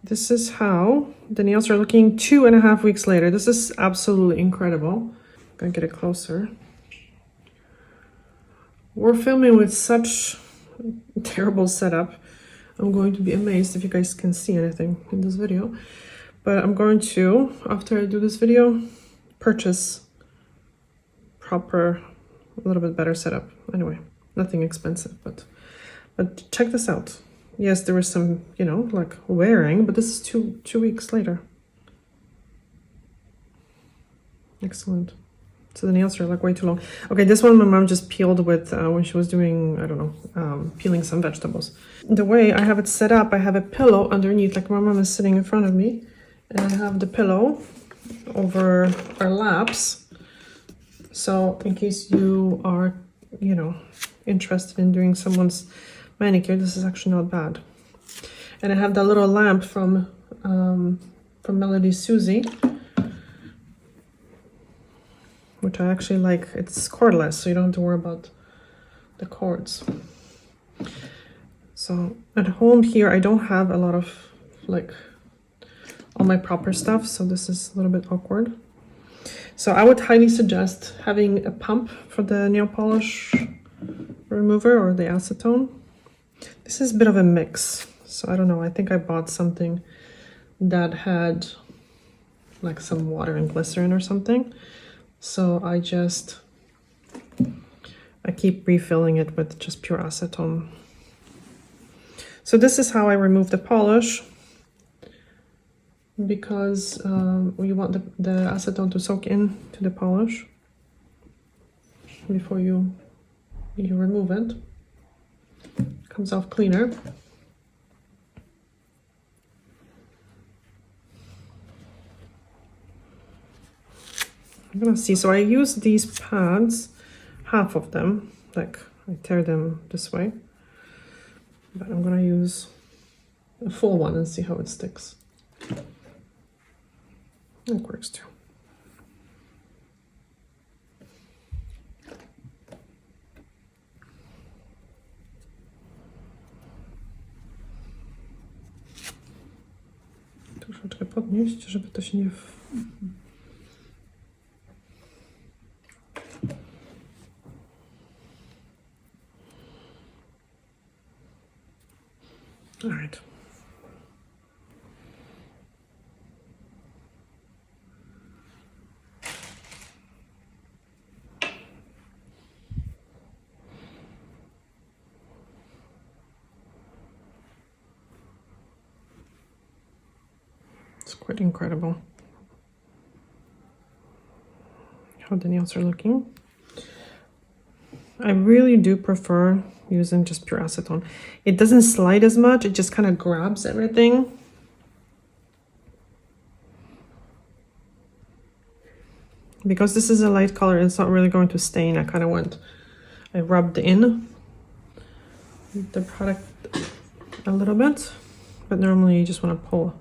this is how the nails are looking 2.5 weeks later. This is absolutely incredible. I'm gonna get it closer. We're filming with such terrible setup. I'm going to be amazed if you guys can see anything in this video. But I'm going to, after I do this video, purchase proper, a little bit better setup. Anyway, nothing expensive, but check this out. Yes, there was some, you know, like wearing, but this is two weeks later. Excellent. So the nails are like way too long. Okay, this one my mom just peeled with when she was doing, I don't know, peeling some vegetables. The way I have it set up, I have a pillow underneath, like my mom is sitting in front of me, and I have the pillow over our laps. So in case you are, you know, interested in doing someone's manicure, this is actually not bad. And I have that little lamp from Melody Susie, which I actually like. It's cordless, so you don't have to worry about the cords. So at home here, I don't have a lot of like all my proper stuff, so this is a little bit awkward. So I would highly suggest having a pump for the nail polish remover or the acetone. This is a bit of a mix, so I don't know. I think I bought something that had like some water and glycerin or something. So I keep refilling it with just pure acetone. So this is how I remove the polish, because you want the acetone to soak in to the polish before you remove it. Comes off cleaner. I'm gonna see. So I use these pads, half of them, like I tear them this way, but I'm gonna use a full one and see how it sticks. It works too. Troszeczkę podnieść, żeby to się nie... All right. It's quite incredible how the nails are looking. I really do prefer using just pure acetone. It doesn't slide as much, it just kind of grabs everything. Because this is a light color, it's not really going to stain. I rubbed in the product a little bit, but normally you just want to pull.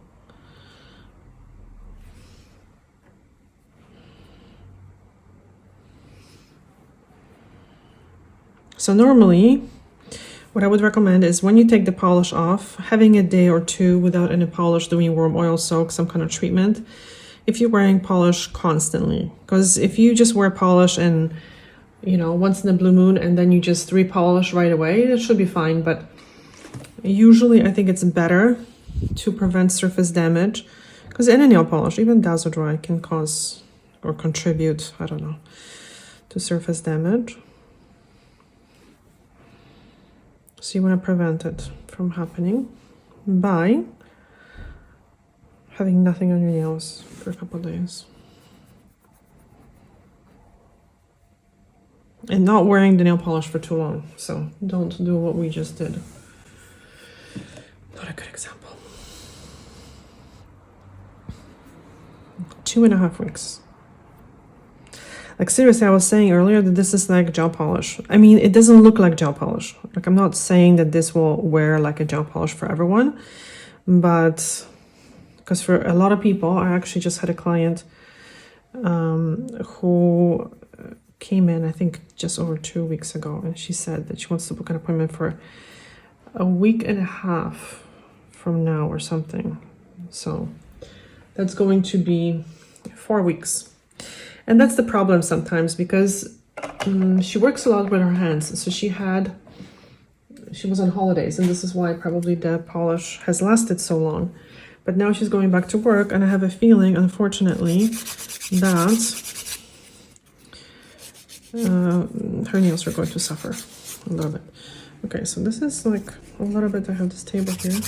So normally, what I would recommend is when you take the polish off, having a day or two without any polish, doing warm oil soak, some kind of treatment, if you're wearing polish constantly. Because if you just wear polish and, you know, once in a blue moon and then you just repolish right away, it should be fine. But usually I think it's better to prevent surface damage, because any nail polish, even Dazzle Dry, can cause or contribute, I don't know, to surface damage. So you want to prevent it from happening by having nothing on your nails for a couple of days. And not wearing the nail polish for too long. So don't do what we just did. Not a good example. 2.5 weeks. Like seriously, I was saying earlier that this is like gel polish. I mean, it doesn't look like gel polish. Like I'm not saying that this will wear like a gel polish for everyone, but because for a lot of people, I actually just had a client who came in, I think just over 2 weeks ago, and she said that she wants to book an appointment for a week and a half from now or something. So that's going to be 4 weeks. And that's the problem sometimes, because she works a lot with her hands. So she was on holidays, and this is why probably the polish has lasted so long. But now she's going back to work, and I have a feeling, unfortunately, that her nails are going to suffer a little bit. Okay, so this is like a little bit, I have this table here.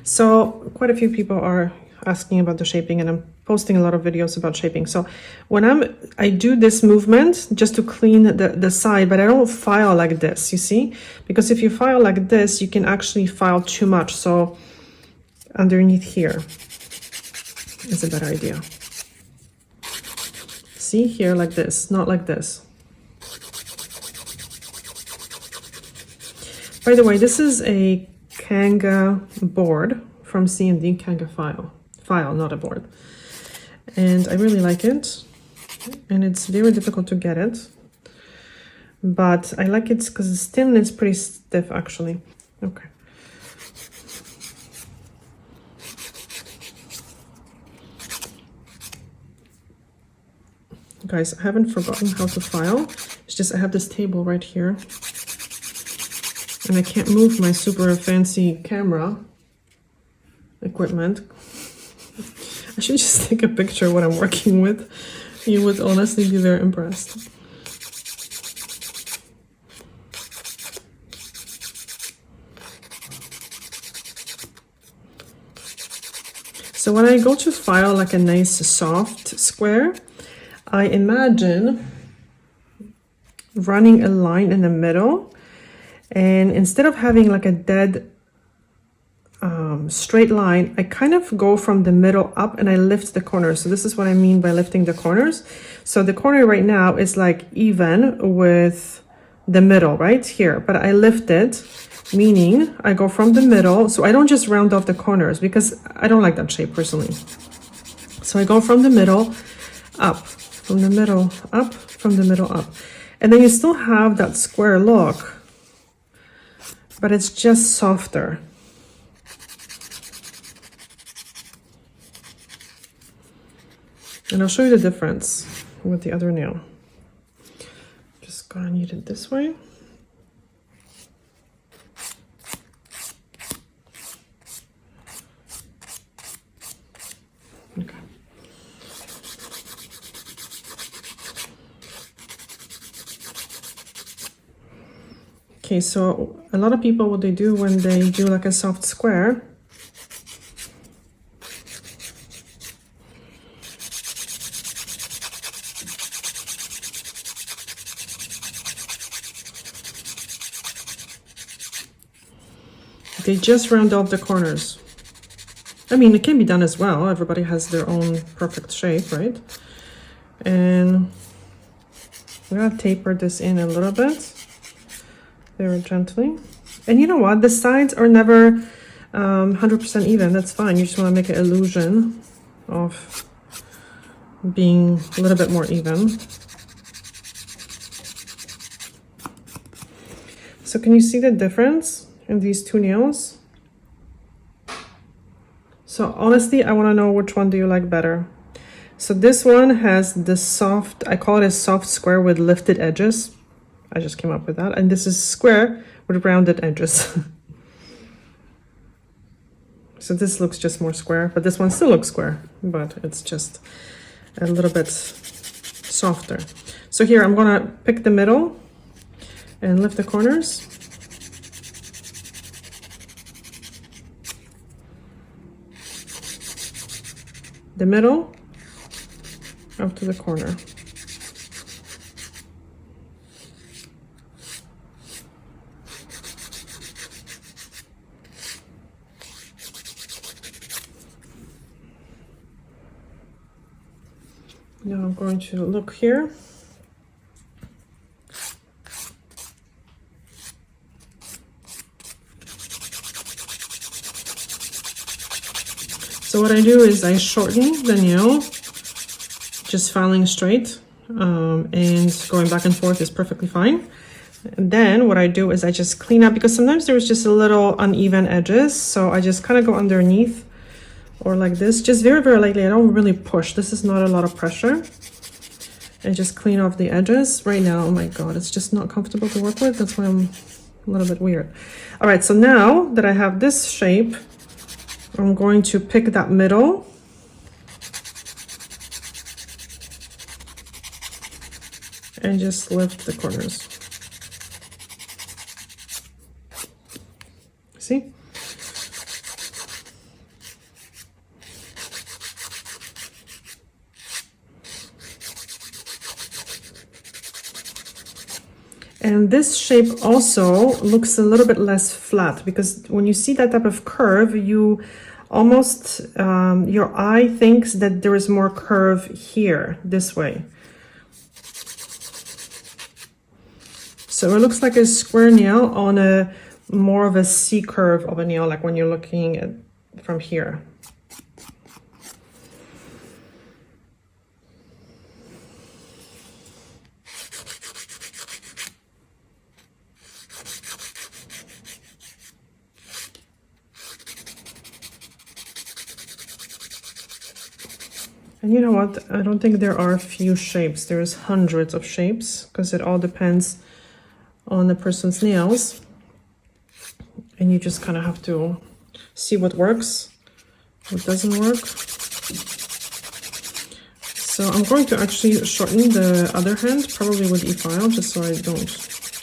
So quite a few people are asking about the shaping, and I'm posting a lot of videos about shaping. So when I do this movement just to clean the side, but I don't file like this, you see? Because if you file like this, you can actually file too much. So underneath here is a better idea. See here, like this, not like this. By the way, this is a Kanga board from CND Kanga File, not a board. And I really like it. And it's very difficult to get it. But I like it because it's thin and it's pretty stiff, actually. Okay. Guys, I haven't forgotten how to file. It's just I have this table right here. And I can't move my super fancy camera equipment. I should just take a picture of what I'm working with. You would honestly be very impressed. So when I go to file like a nice soft square, I imagine running a line in the middle, and instead of having like a dead straight line, I kind of go from the middle up and I lift the corners. So this is what I mean by lifting the corners. So the corner right now is like even with the middle right here, but I lift it, meaning I go from the middle. So I don't just round off the corners because I don't like that shape personally. So I go from the middle up, from the middle up, from the middle up. And then you still have that square look, but it's just softer. And I'll show you the difference with the other nail. Just gonna knead it this way. Okay. Okay, so a lot of people, what they do when they do like a soft square, they just round off the corners. I mean, it can be done as well. Everybody has their own perfect shape, right? And I'm gonna taper this in a little bit, very gently. And you know what? The sides are never 100% even. That's fine. You just want to make an illusion of being a little bit more even. So can you see the difference in these two nails? So honestly, I want to know which one do you like better. So this one has the soft, I call it a soft square with lifted edges. I just came up with that. And this is square with rounded edges. So this looks just more square, but this one still looks square, but it's just a little bit softer. So here I'm gonna pick the middle and lift the corners. The middle up to the corner. Now I'm going to look here. So what I do is I shorten the nail, just filing straight, and going back and forth is perfectly fine. And then what I do is I just clean up, because sometimes there's just a little uneven edges. So I just kind of go underneath or like this, just very, very lightly. I don't really push. This is not a lot of pressure. And just clean off the edges. Right now, oh my God, it's just not comfortable to work with. That's why I'm a little bit weird. All right, so now that I have this shape, I'm going to pick that middle. And just lift the corners. See? And this shape also looks a little bit less flat, because when you see that type of curve, you almost, your eye thinks that there is more curve here, this way. So it looks like a square nail on a more of a C curve of a nail, like when you're looking at from here. And you know what? I don't think there are a few shapes. There's hundreds of shapes, because it all depends on the person's nails. And you just kind of have to see what works, what doesn't work. So I'm going to actually shorten the other hand, probably with E-file, just so I don't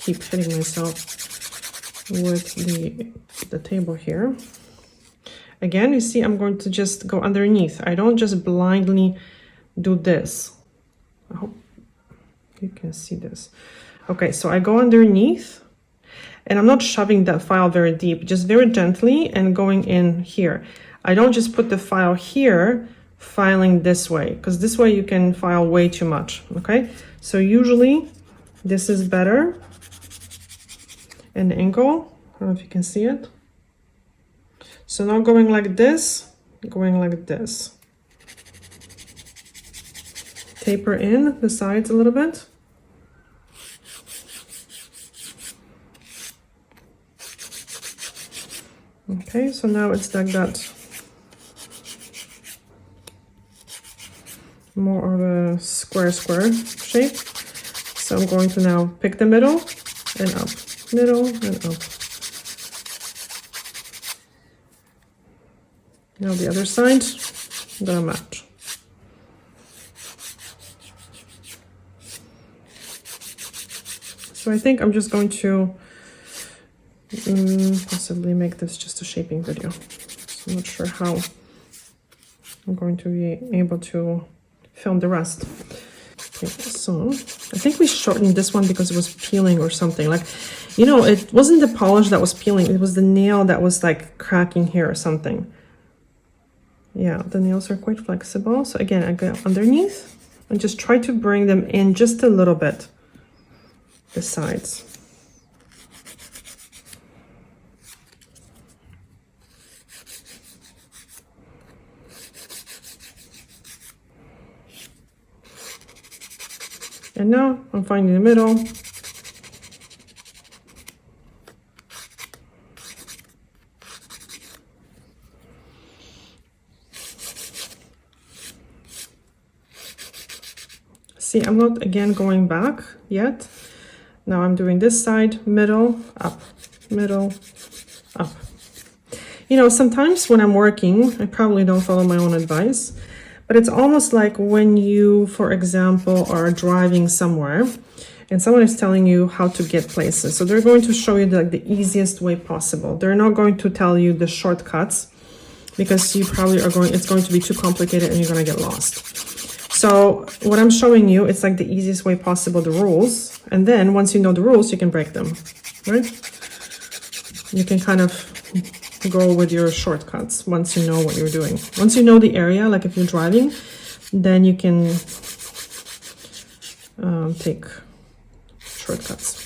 keep hitting myself with the table here. Again, you see, I'm going to just go underneath. I don't just blindly do this. I hope you can see this. Okay, so I go underneath, and I'm not shoving that file very deep, just very gently and going in here. I don't just put the file here, filing this way, because this way you can file way too much, okay? So usually this is better. An angle, I don't know if you can see it. So now going like this, going like this. Taper in the sides a little bit. Okay, so now it's like that. More of a square shape. So I'm going to now pick the middle and up, middle and up. Now the other side, I'm gonna match. So I think I'm just going to possibly make this just a shaping video. So I'm not sure how I'm going to be able to film the rest. Okay, so I think we shortened this one because it was peeling or something. Like, you know, it wasn't the polish that was peeling, it was the nail that was like cracking here or something. Yeah, the nails are quite flexible. So again, I go underneath and just try to bring them in just a little bit, the sides. And now I'm finding the middle. See, I'm not again going back yet. Now I'm doing this side, middle, up, middle, up. You know, sometimes when I'm working, I probably don't follow my own advice, but it's almost like when you, for example, are driving somewhere and someone is telling you how to get places. So they're going to show you the easiest way possible. They're not going to tell you the shortcuts, because you probably are going, it's going to be too complicated and you're going to get lost. So what I'm showing you, it's like the easiest way possible, the rules. And then once you know the rules, you can break them, right? You can kind of go with your shortcuts once you know what you're doing. Once you know the area, like if you're driving, then you can take shortcuts.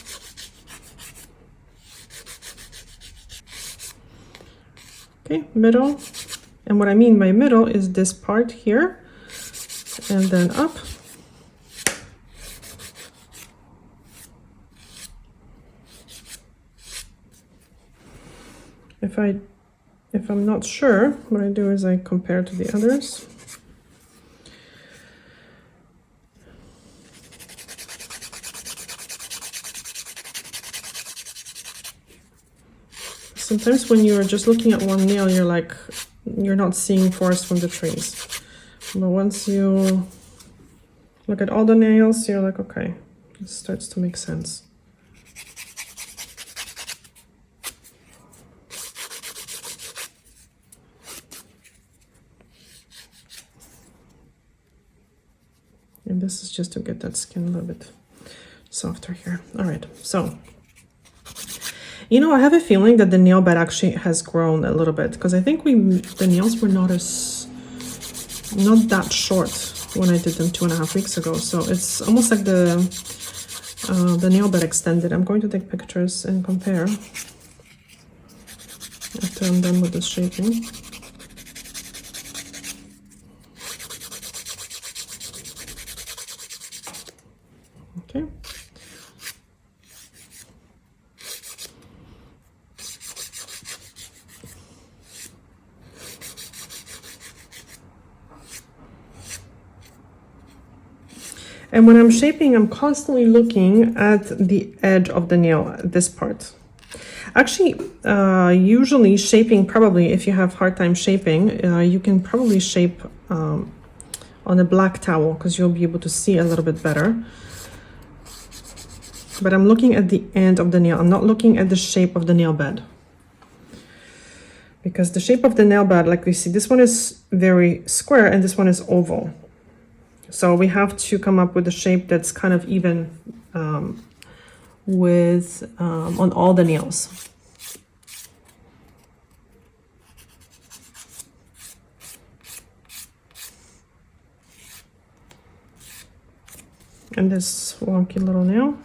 Okay, middle. And what I mean by middle is this part here. And then up. If I'm not sure, what I do is I compare to the others. Sometimes when you're just looking at one nail, you're not seeing forest from the trees. But once you look at all the nails, you're like, okay, it starts to make sense. And this is just to get that skin a little bit softer here. All right, so I have a feeling that the nail bed actually has grown a little bit, because I think the nails were not that short when I did them 2.5 weeks ago. So it's almost like the nail bed extended. I'm going to take pictures and compare after I'm done with the shaping. Okay. And when I'm shaping, I'm constantly looking at the edge of the nail, this part. Actually, usually shaping, probably if you have hard time shaping, you can probably shape on a black towel, because you'll be able to see a little bit better. But I'm looking at the end of the nail. I'm not looking at the shape of the nail bed. Because the shape of the nail bed, like we see, this one is very square and this one is oval. So we have to come up with a shape that's kind of even on all the nails. And this wonky little nail.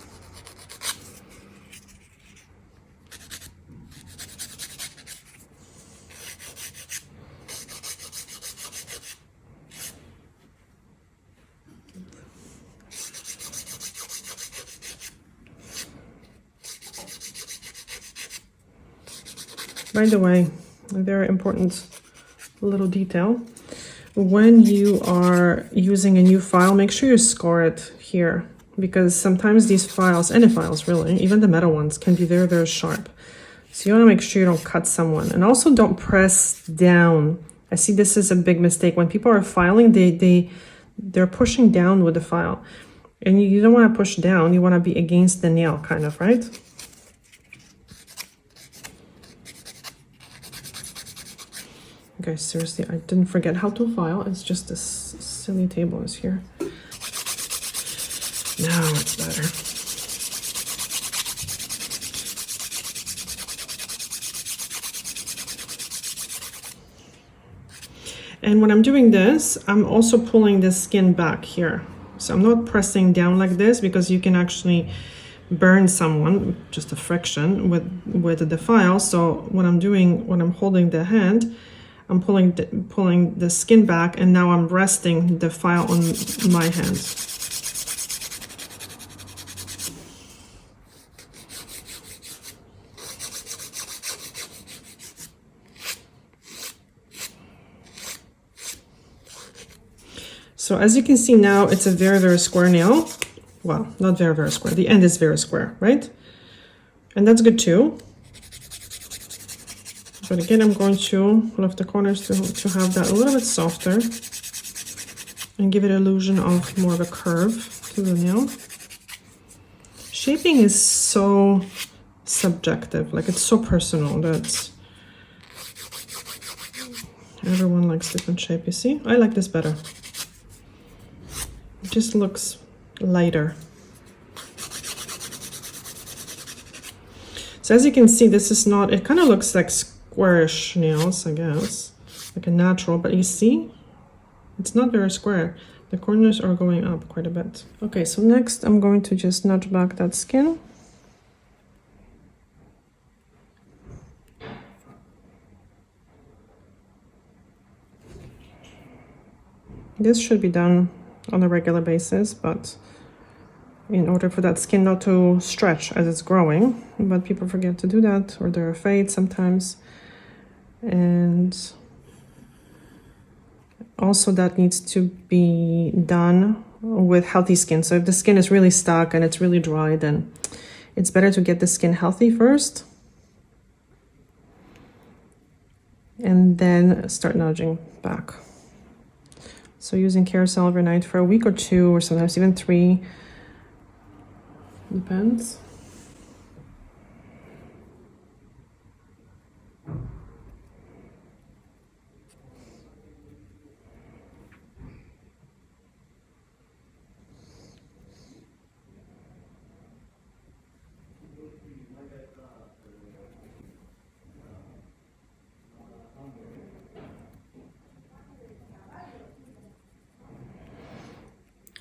By the way, a very important little detail. When you are using a new file, make sure you score it here, because sometimes these files, any files really, even the metal ones, can be very, very sharp. So you want to make sure you don't cut someone. And also don't press down. I see this is a big mistake. When people are filing, they're pushing down with the file. And you don't want to push down, you want to be against the nail, kind of, right? Okay, seriously, I didn't forget how to file. It's just this silly table is here. Now it's better. And when I'm doing this, I'm also pulling the skin back here. So I'm not pressing down like this, because you can actually burn someone, just a friction with the file. So what I'm doing, when I'm holding the hand, I'm pulling the skin back, and now I'm resting the file on my hand. So as you can see now, it's a very, very square nail. Well, not very, very square. The end is very square, right? And that's good too. But again, I'm going to lift the corners to have that a little bit softer and give it an illusion of more of a curve to the nail. Shaping is so subjective, like it's so personal that everyone likes different shape. You see, I like this better. It just looks lighter. So as you can see, this is not, it kind of looks like squarish nails, I guess, like a natural, but you see, it's not very square. The corners are going up quite a bit. Okay, so next I'm going to just nudge back that skin. This should be done on a regular basis, but in order for that skin not to stretch as it's growing, but people forget to do that, or they're afraid sometimes. And also that needs to be done with healthy skin. So if the skin is really stuck and it's really dry, then it's better to get the skin healthy first and then start nudging back. So using carousel every night for a week or 2, or sometimes even 3, depends.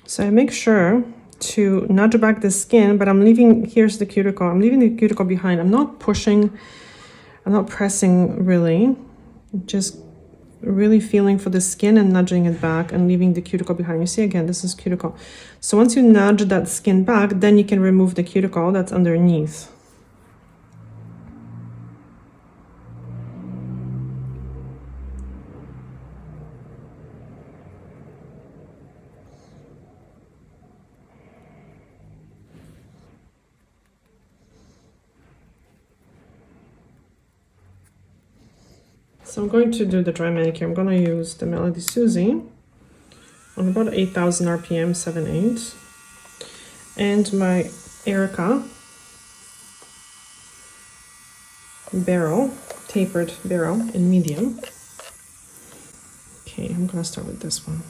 So I make sure to nudge back the skin, but I'm leaving, here's the cuticle, I'm leaving the cuticle behind. I'm not pushing, I'm not pressing really, just really feeling for the skin and nudging it back and leaving the cuticle behind. You see, again, this is cuticle. So once you nudge that skin back, then you can remove the cuticle that's underneath. So I'm going to do the dry manicure. I'm going to use the Melody Susie on about 8,000 RPM, 7/8, and my Erica barrel, tapered barrel in medium. Okay, I'm going to start with this one.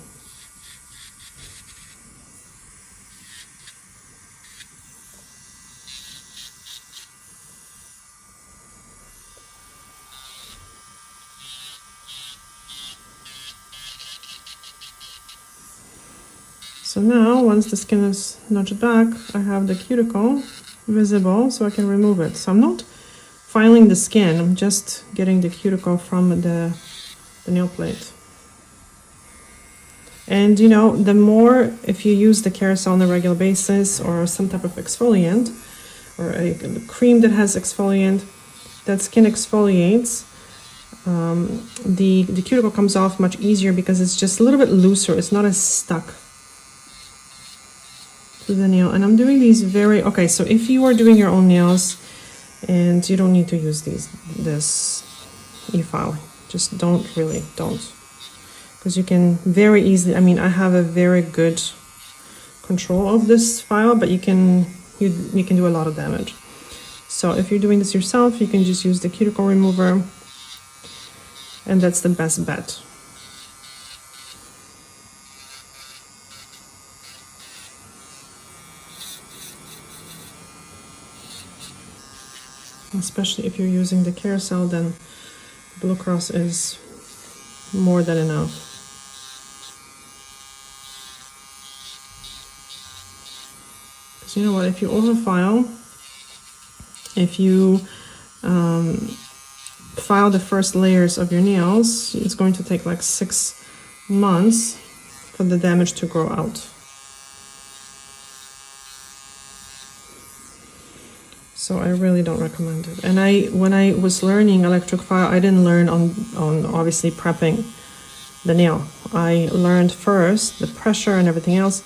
So now, once the skin is nudged back, I have the cuticle visible so I can remove it. So I'm not filing the skin, I'm just getting the cuticle from the nail plate. And you know, the more, if you use the carousel on a regular basis or some type of exfoliant or a cream that has exfoliant, that skin exfoliates, the cuticle comes off much easier because it's just a little bit looser, it's not as stuck to the nail. And I'm doing these very, okay, so if you are doing your own nails and you don't need to use this e-file, just don't, because you can very easily, I mean, I have a very good control of this file, but you can do a lot of damage. So if you're doing this yourself, you can just use the cuticle remover, and that's the best bet. Especially if you're using the carousel, then Blue Cross is more than enough. Because you know what, if you overfile, if you file the first layers of your nails, it's going to take like 6 months for the damage to grow out. So I really don't recommend it. And when I was learning electric file, I didn't learn on obviously prepping the nail. I learned first the pressure and everything else.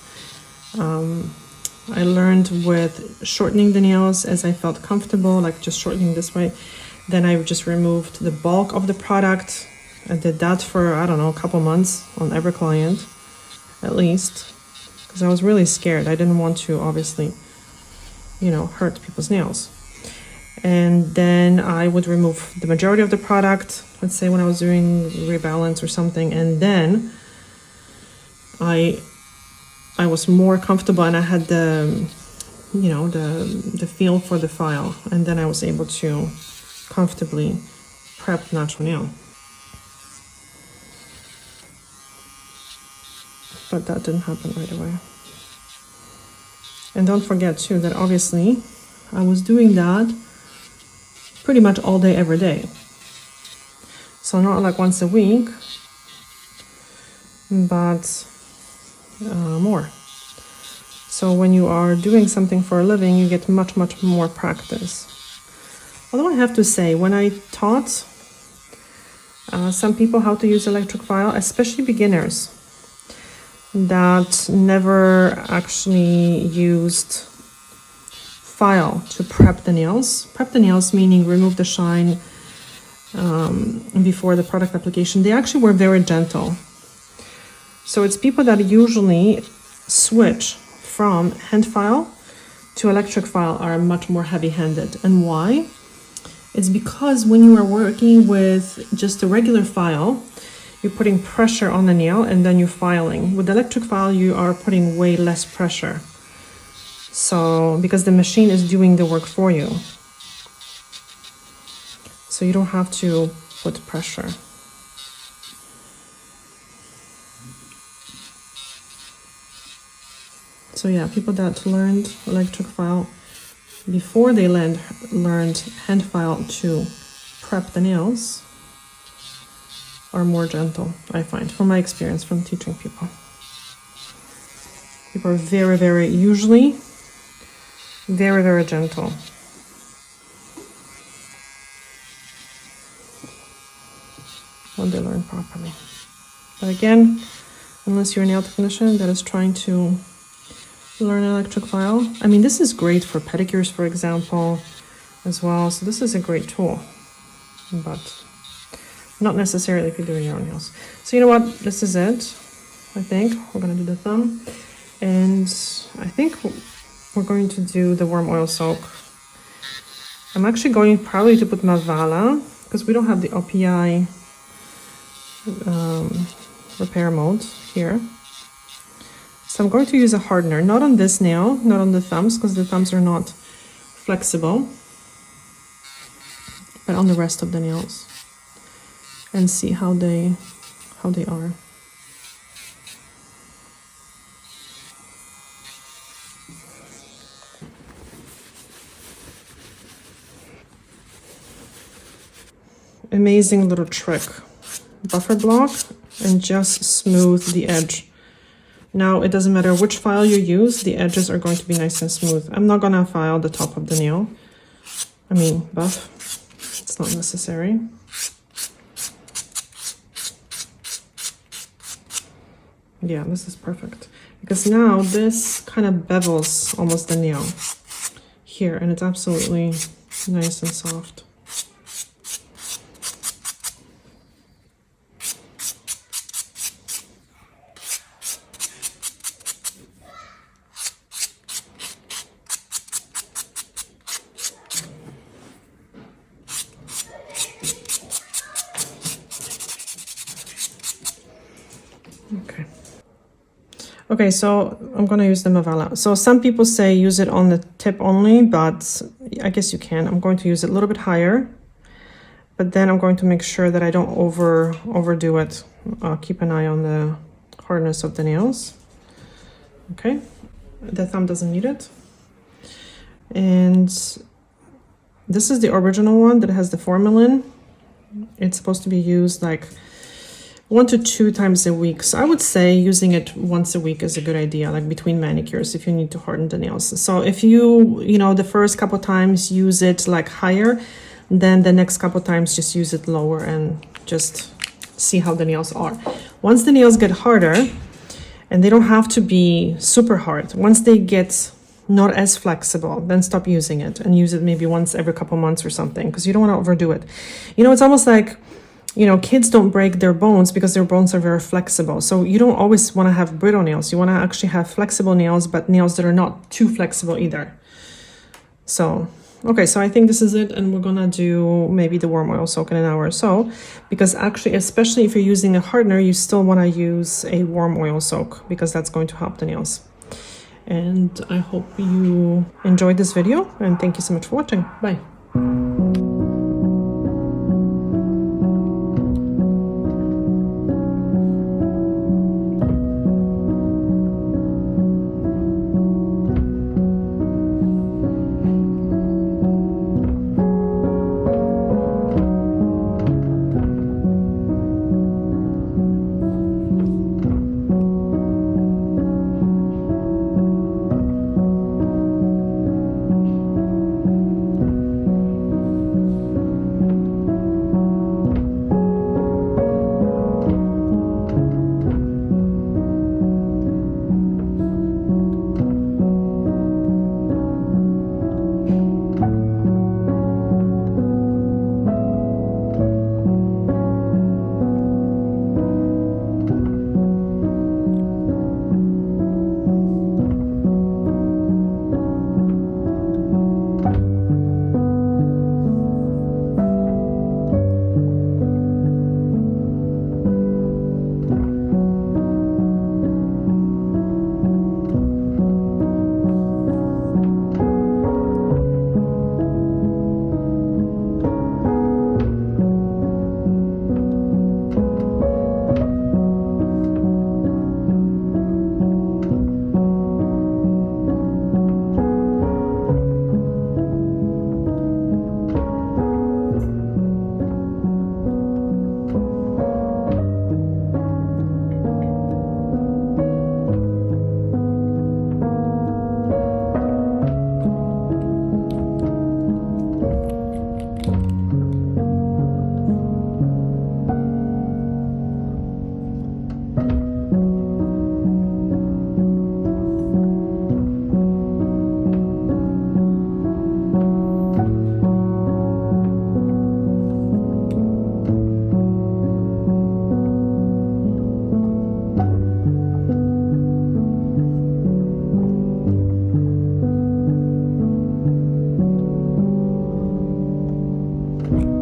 I learned with shortening the nails as I felt comfortable, like just shortening this way. Then I just removed the bulk of the product. I did that for, I don't know, a couple months on every client, at least, because I was really scared. I didn't want to, obviously, you know, hurt people's nails. And then I would remove the majority of the product, let's say when I was doing rebalance or something, and then I was more comfortable and I had the, you know, the feel for the file, and then I was able to comfortably prep natural nail. But that didn't happen right away. And don't forget too that obviously I was doing that pretty much all day, every day. So not like once a week, but more. So when you are doing something for a living, you get much, much more practice. Although I have to say, when I taught some people how to use electric file, especially beginners that never actually used file to prep the nails. Prep the nails meaning remove the shine before the product application. They actually were very gentle. So it's people that usually switch from hand file to electric file are much more heavy-handed. And why? It's because when you are working with just a regular file, you're putting pressure on the nail and then you're filing. With the electric file, you are putting way less pressure. So, because the machine is doing the work for you. So you don't have to put pressure. So yeah, people that learned electric file before they learned hand file to prep the nails are more gentle, I find, from my experience from teaching people. People are very, usually very gentle. When they learn properly. But again, unless you're a nail technician that is trying to learn electric file, I mean, this is great for pedicures, for example, as well. So this is a great tool, but not necessarily if you're doing your own nails. So you know what? This is it. I think we're gonna do the thumb, and I think we're going to do the warm oil soak. I'm actually going probably to put Mavala because we don't have the OPI repair mode here. So I'm going to use a hardener, not on this nail, not on the thumbs, because the thumbs are not flexible, but on the rest of the nails, and see how they are. Amazing little trick. Buffer block and just smooth the edge. Now, it doesn't matter which file you use, the edges are going to be nice and smooth. I'm not gonna file the top of the nail. I mean, buff. It's not necessary. Yeah, this is perfect. Because now this kind of bevels almost the nail here, and it's absolutely nice and soft. Okay, so I'm gonna use the Mavala. So some people say use it on the tip only, but I guess you can. I'm going to use it a little bit higher, but then I'm going to make sure that I don't overdo it. Keep an eye on the hardness of the nails. Okay, the thumb doesn't need it. And this is the original one that has the formalin. It's supposed to be used like 1 to 2 times a week. So I would say using it once a week is a good idea, like between manicures, if you need to harden the nails. So if you know, the first couple times use it like higher, then the next couple times just use it lower and just see how the nails are. Once the nails get harder, and they don't have to be super hard, once they get not as flexible, then stop using it and use it maybe once every couple months or something, because you don't want to overdo it. You know, it's almost like, you know, kids don't break their bones because their bones are very flexible. So you don't always want to have brittle nails. You want to actually have flexible nails, but nails that are not too flexible either. So, okay, so I think this is it. And we're going to do maybe the warm oil soak in an hour or so, because actually, especially if you're using a hardener, you still want to use a warm oil soak because that's going to help the nails. And I hope you enjoyed this video, and thank you so much for watching. Bye. you.